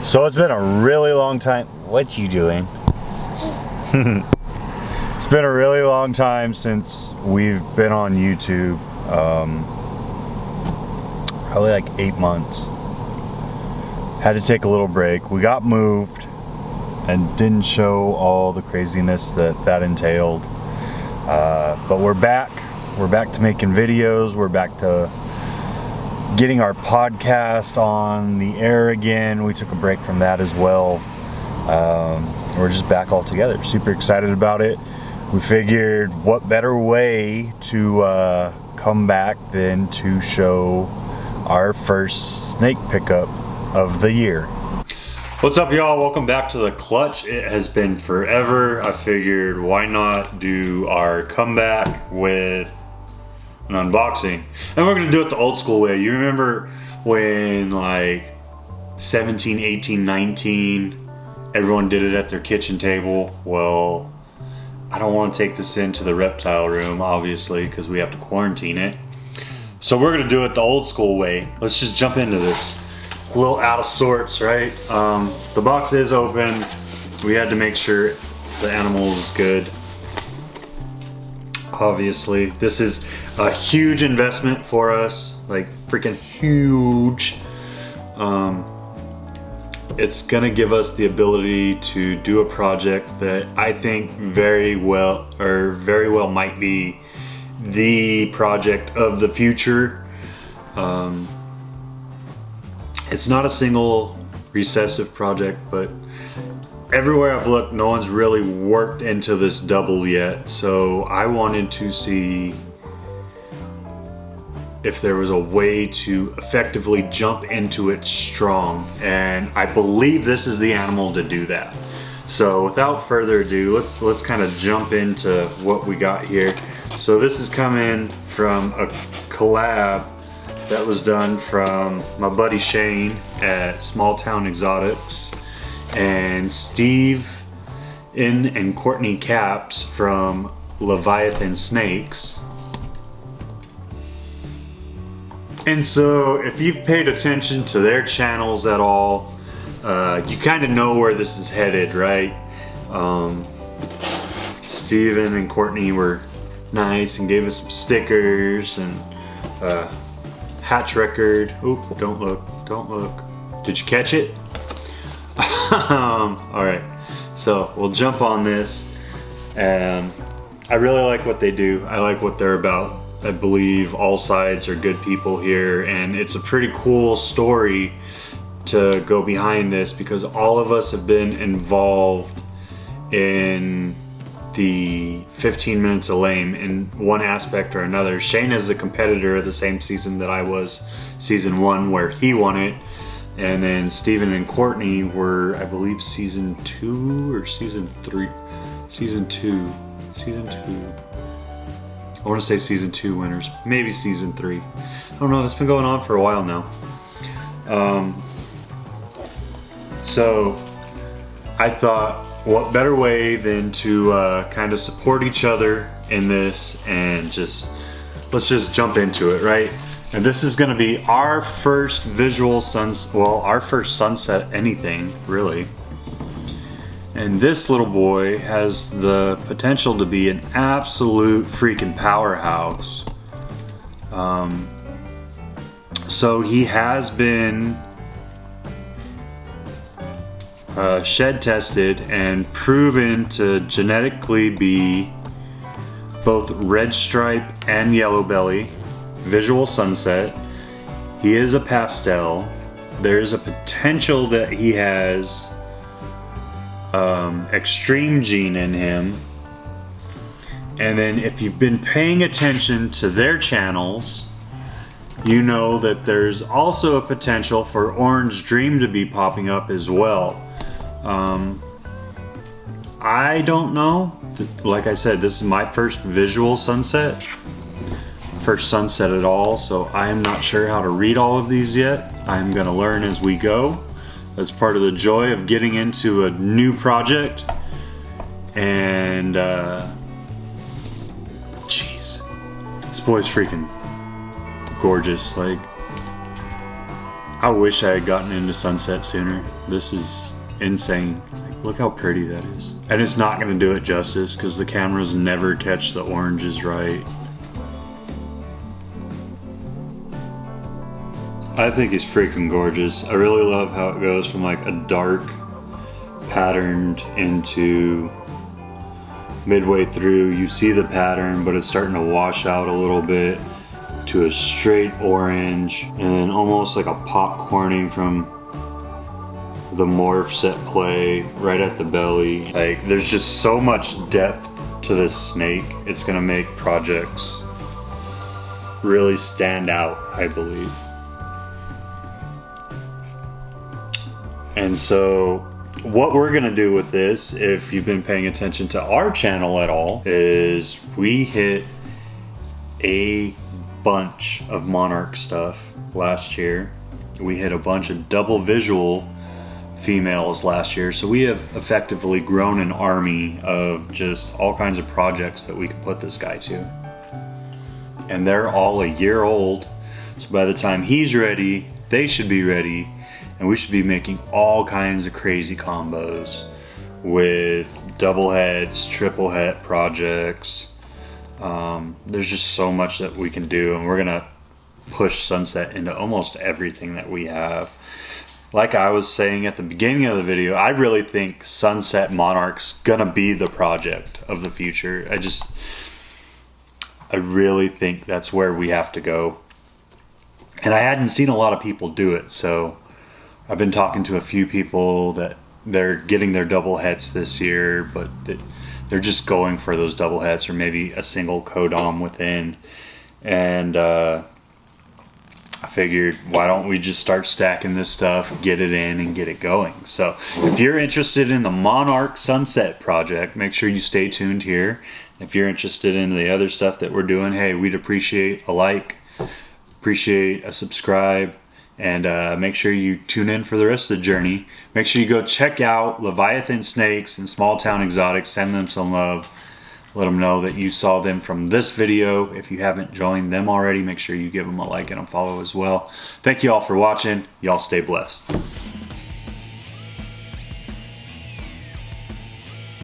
So it's been a really long time. What you doing? It's been a really long time since we've been on YouTube. Probably like 8 months. Had to take a little break. We got moved and didn't show all the craziness that entailed. But we're back. We're back to making videos. We're back to getting our podcast on the air again. We took a break from that as well. We're just back all together. Super excited about it. We figured what better way to come back than to show our first snake pickup of the year. What's up, y'all? Welcome back to the Clutch. It has been forever. I figured why not do our comeback with an unboxing, and we're gonna do it the old school way. You remember when like 17, 18, 19 everyone did it at their kitchen table? Well, I don't want to take this into the reptile room, obviously, because we have to quarantine it. So we're gonna do it the old school way. Let's just jump into this. A little out of sorts, right? The box is open. We had to make sure the animal is good. Obviously, this is a huge investment for us, like freaking huge. It's gonna give us the ability to do a project that I think very well might be the project of the future. It's not a single recessive project, but everywhere I've looked, no one's really worked into this double yet. So I wanted to see if there was a way to effectively jump into it strong. And I believe this is the animal to do that. So without further ado, let's kind of jump into what we got here. So this is coming from a collab that was done from my buddy Shane at Small Town Xotics and Steve and Courtney Caps from Leviathan Snakes. And so if you've paid attention to their channels at all, you kind of know where this is headed, right? Steven and Courtney were nice and gave us some stickers and hatch record. Oop, don't look. Did you catch it? Alright, so we'll jump on this. I really like what they do. I like what they're about. I believe all sides are good people here, and it's a pretty cool story to go behind this because all of us have been involved in the 15 minutes of lame in one aspect or another. Shane is a competitor of the same season that I was, season 1, where he won it. And then Steven and Courtney were, I believe, season 2 or season 3. Season 2. I want to say season 2 winners. Maybe season 3. I don't know. It's been going on for a while now. So I thought, what better way than to kind of support each other in this and let's just jump into it, right? And this is going to be our first visual our first sunset anything, really. And this little boy has the potential to be an absolute freaking powerhouse. So he has been shed tested and proven to genetically be both red stripe and yellow belly, visual sunset. He is a pastel. There's a potential that he has extreme gene in him. And then if you've been paying attention to their channels, you know that there's also a potential for Orange Dream to be popping up as well. I don't know. Like I said, this is my first visual sunset. First sunset at all, so I am not sure how to read all of these yet. I'm gonna learn as we go. That's part of the joy of getting into a new project. And jeez, this boy's freaking gorgeous. Like, I wish I had gotten into sunset sooner. This is insane. Like, look how pretty that is. And it's not gonna do it justice because the cameras never catch the oranges right. I think it's freaking gorgeous. I really love how it goes from like a dark patterned into midway through. You see the pattern, but it's starting to wash out a little bit to a straight orange, and then almost like a popcorning from the morphs at play right at the belly. Like, there's just so much depth to this snake. It's gonna make projects really stand out, I believe. And so what we're gonna do with this, if you've been paying attention to our channel at all, is we hit a bunch of monarch stuff last year. We hit a bunch of double visual females last year, so we have effectively grown an army of just all kinds of projects that we can put this guy to. And they're all a year old, so by the time he's ready, they should be ready, and we should be making all kinds of crazy combos with double heads, triple head projects. There's just so much that we can do, and we're gonna push sunset into almost everything that we have. Like I was saying at the beginning of the video, I really think sunset monarch's gonna be the project of the future. I really think that's where we have to go. And I hadn't seen a lot of people do it, so I've been talking to a few people that they're getting their double heads this year, but they're just going for those double heads or maybe a single codom within. And I figured, why don't we just start stacking this stuff, get it in, and get it going. So if you're interested in the Monarch Sunset project, make sure you stay tuned here. If you're interested in the other stuff that we're doing, hey, we'd appreciate a like, appreciate a subscribe, and make sure you tune in for the rest of the journey. Make sure you go check out Leviathan Snakes and Small Town Xotics. Send them some love. Let them know that you saw them from this video. If you haven't joined them already, make sure you give them a like and a follow as well. Thank you all for watching. Y'all stay blessed.